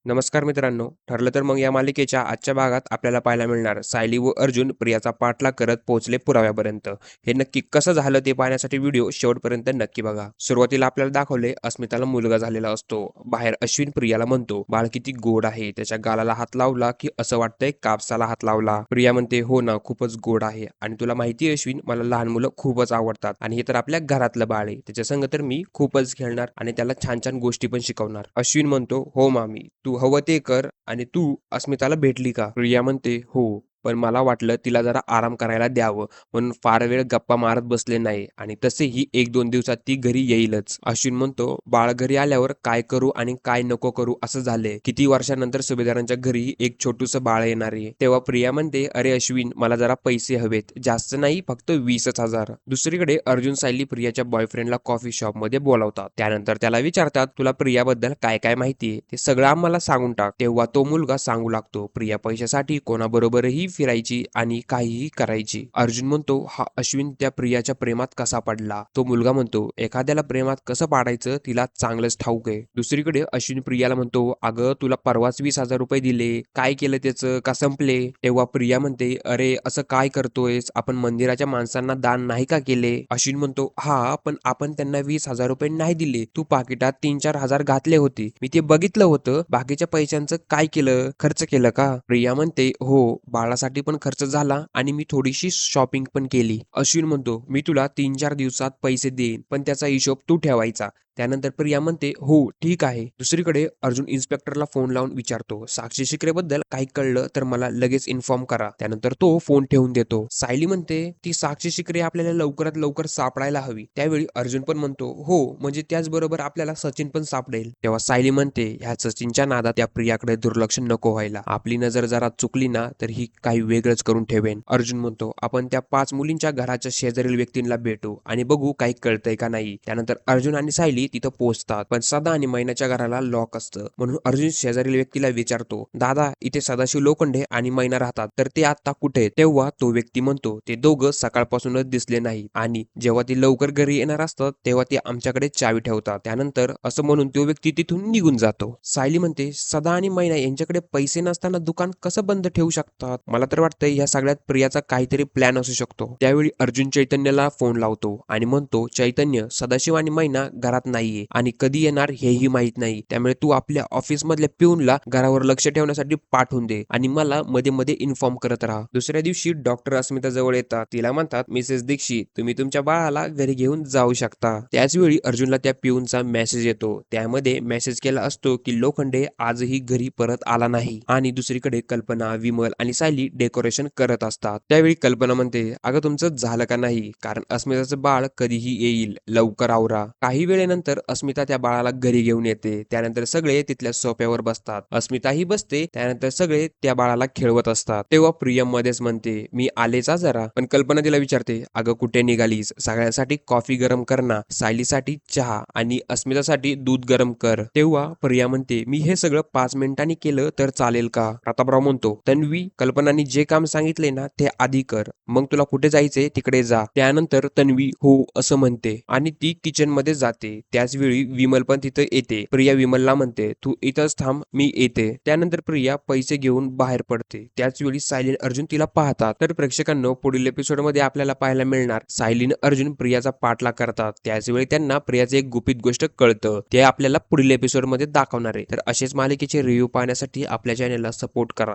नमस्कार मित्रांनो. ठरलं तर मग या मालिकेच्या आजच्या भागात आपल्याला पाहायला मिळणार सायली व अर्जुन प्रियाचा पाठलाग करत पोहोचले पुराव्यापर्यंत. हे नक्की कसं झालं ते पाहण्यासाठी व्हिडिओ शेवटपर्यंत नक्की बघा. सुरुवातीला आपल्याला दाखवले अस्मिताला मुलगा झालेला असतो. बाहेर अश्विन प्रियाला म्हणतो, बाळ किती गोड आहे. त्याच्या गालाला हात लावला की असं वाटतंय कापसाला हात लावला. प्रिया म्हणते, हो ना, खूपच गोड आहे. आणि तुला माहिती आहे अश्विन, मला लहान मुलं खूपच आवडतात आणि हे तर आपल्या घरातलं बाळ आहे. त्याच्या संग तर मी खूपच खेळणार आणि त्याला छान छान गोष्टी पण शिकवणार. अश्विन म्हणतो, हो मामी, तू हवं ते कर. आणि तू अस्मिताला भेटली का? प्रिया म्हणते, हो, पण मला वाटलं तिला जरा आराम करायला द्यावं म्हणून फार वेळ गप्पा मारत बसले नाही. आणि तसेही 1-2 दिवसात ती घरी येईलच. अश्विन म्हणतो, बाळ घरी आल्यावर काय करू आणि काय नको करू असं झालंय. किती वर्षानंतर सुभेदारांच्या घरी एक छोटूस बाळ येणार आहे. तेव्हा प्रिया म्हणते, अरे अश्विन, मला जरा पैसे हवेत, जास्त नाही, फक्त 20,000. दुसरीकडे अर्जुन सायली प्रियाच्या बॉयफ्रेंडला कॉफी शॉप मध्ये बोलावतात. त्यानंतर त्याला विचारतात, तुला प्रियाबद्दल काय काय माहितीये ते सगळं आम्हाला सांगून टाक. तेव्हा तो मुलगा सांगू लागतो, प्रिया पैशासाठी कोणाबरोबरही फिरायची आणि काहीही करायची. अर्जुन म्हणतो, हा अश्विन त्या प्रियाच्या प्रेमात कसा पडला? तो मुलगा म्हणतो, एखाद्याला प्रेमात कसं पाडायचं तिला चांगलंच ठाऊक आहे. दुसरीकडे अश्विन प्रियाला म्हणतो, अगं तुला परवाच 20,000 रुपये दिले, काय केलं त्याचं, का संपले? तेव्हा प्रिया म्हणते, अरे असं काय करतोयस, आपण मंदिराच्या माणसांना दान नाही का केले? अश्विन म्हणतो, हा, पण आपण त्यांना 20,000 रुपये नाही दिले. तू पाकिटात 3-4 हजार घातले होते, मी ते बघितलं होतं. बाकीच्या पैशांचं काय केलं, खर्च केलं का? प्रिया म्हणते, हो, बाळासाठी पण खर्च झाला आणि मी थोडीशी शॉपिंग पण केली. अश्विन म्हणतो, मी तुला 3-4 दिवसात पैसे देईन, पण त्याचा हिशोब तू ठेवायचा. त्यानंतर प्रिया म्हणते, हो ठीक आहे. दुसरीकडे अर्जुन इन्स्पेक्टरला फोन लावून विचारतो, साक्षी शिकरेबद्दल काही कळलं तर मला लगेच इन्फॉर्म करा. त्यानंतर तो फोन ठेवून देतो. सायली म्हणते, ती साक्षी शिकरे आपल्याला लवकरात लवकर सापडायला हवी. त्यावेळी अर्जुन पण म्हणतो, हो, म्हणजे त्याचबरोबर आपल्याला सचिन पण सापडेल. तेव्हा सायली म्हणते, ह्या सचिनच्या नादात त्या प्रियाकडे दुर्लक्ष नको व्हायला. आपली नजर जरा चुकली ना तर ही काही वेगळंच करून ठेवेन. अर्जुन म्हणतो, आपण त्या 5 मुलींच्या घराच्या शेजारील व्यक्तींना भेटू आणि बघू काही कळतंय का नाही. त्यानंतर अर्जुन आणि सायली तिथं पोहोचतात, पण सदा आणि मैनाच्या घराला लॉक असतं. म्हणून अर्जुन शेजारील व्यक्तीला विचारतो, दादा, इथे सदाशिव लोखंडे आणि मैना राहतात, तर ते आता कुठे? तेव्हा तो व्यक्ती म्हणतो, ते दोघं सकाळपासूनच दिसले नाही आणि जेव्हा ते लवकर घरी येणार असतात तेव्हा ते आमच्याकडे चावी ठेवतात. त्यानंतर असं म्हणून तो व्यक्ती तिथून निघून जातो. सायली म्हणते, सदा आणि मैना यांच्याकडे पैसे नसताना दुकान कसं बंद ठेवू शकतात? मला तर वाटतंय या सगळ्यात प्रियाचा काहीतरी प्लॅन असू शकतो. त्यावेळी अर्जुन चैतन्यला फोन लावतो आणि म्हणतो, चैतन्य, सदाशिव आणि मैना घरात नाहीये आणि कधी येणार हेही माहित नाही. त्यामुळे तू आपल्या ऑफिस मधल्या पिऊनला घरावर लक्ष ठेवण्यासाठी पाठवून दे आणि मला मध्ये मध्ये इन्फॉर्म करत राहा. दुसऱ्या दिवशी डॉक्टर अस्मिता जवळ येतात. तिला म्हणतात, मिसेस दीक्षित, तुम्ही तुमच्या बाळाला घरी घेऊन जाऊ शकता. त्याच वेळी अर्जुनला त्या पिऊनचा मेसेज येतो. त्यामध्ये मेसेज केला असतो की लोखंडे आजही घरी परत आला नाही. आणि दुसरीकडे कल्पना, विमल आणि सायली डेकोरेशन करत असतात. त्यावेळी कल्पना म्हणते, अगं तुमचं झालं का नाही, कारण अस्मिताचं बाळ कधीही येईल, लवकर आवरा. काही वेळेनंतर अस्मिता त्या बाळाला घरी घेऊन येते. त्यानंतर सगळे तिथल्या सोफ्यावर बसतात. अस्मिताही बसते. त्यानंतर सगळे त्या बाळाला खेळवत असतात. तेव्हा प्रियम मध्येच म्हणते, मी आलेच जरा. पण कल्पना तिला विचारते, अगं कुठे निघालीस? सगळ्यांसाठी कॉफी गरम कर ना, सायलीसाठी चहा आणि अस्मितासाठी दूध गरम कर. तेव्हा प्रिया म्हणते, मी हे सगळं 5 मिनिटांनी केलं तर चालेल का? प्रतापराव म्हणतो, तन्वी, कल्पनाने जे काम सांगितले ना ते आधी कर, मग तुला कुठे जायचंय तिकडे जा. त्यानंतर तन्वी हो असं म्हणते आणि ती किचन मध्ये जाते. त्याच वेळी विमल पण तिथे येते. प्रिया विमलला म्हणते, तू इथंच थांब, मी येते. त्यानंतर प्रिया पैसे घेऊन बाहेर पडते. त्याच वेळी सायली अर्जुन तिला पाहतात. तर प्रेक्षकांनो, पुढील एपिसोड मध्ये आपल्याला पाहायला मिळणार सायलीन अर्जुन प्रियाचा पाठलाग करतात. त्याच वेळी त्यांना प्रियाचे एक गुपित गोष्ट कळतं. ते आपल्याला पुढील एपिसोड मध्ये दाखवणार आहे. तर असेच मालिकेचे रिव्ह्यू पाहण्यासाठी आपल्या चॅनलला सपोर्ट करा.